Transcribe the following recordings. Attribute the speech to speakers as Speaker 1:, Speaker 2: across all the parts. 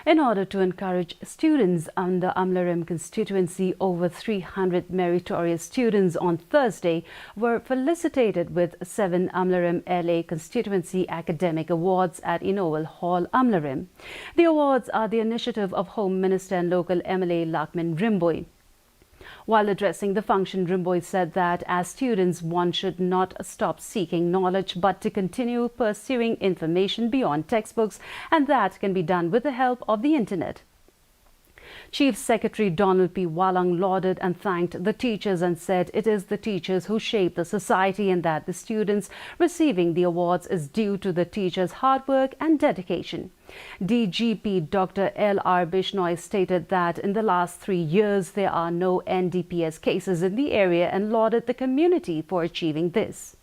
Speaker 1: In order to encourage students on the Amlarim constituency, over 300 meritorious students on Thursday were felicitated with 7 Amlarim LA Constituency Academic Awards at Inowal Hall, Amlarim. The awards are the initiative of Home Minister and local MLA Lahkmen Rymbui. While addressing the function, Rymbui said that as students, one should not stop seeking knowledge but to continue pursuing information beyond textbooks, and that can be done with the help of the internet. Chief Secretary Donald P. Walang lauded and thanked the teachers and said it is the teachers who shape the society and that the students receiving the awards is due to the teachers' hard work and dedication. DGP Dr. L.R. Bishnoi stated that in the last 3 years there are no NDPS cases in the area and lauded the community for achieving this.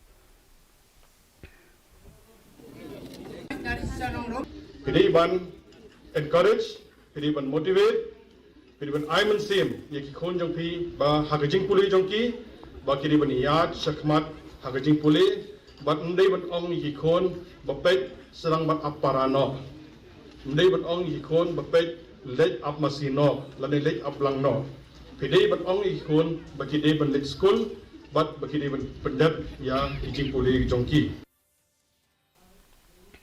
Speaker 2: Encourage, motivate, I'm in same, Yakikon Jonki, Ba Hakajing Puli Jonki, Bakiriban Yard, Shakmat, Hakajing Puli, but David Ong Yikon, Bapet, Salang Bat Aparano. David Ong Yikon, Bapet, Lake Up Masino, Lake Up Langno. David Ong Yikon, Bakidaban Lake School, but Bakidaban Pendep, Ya, Ikipuli Jonki.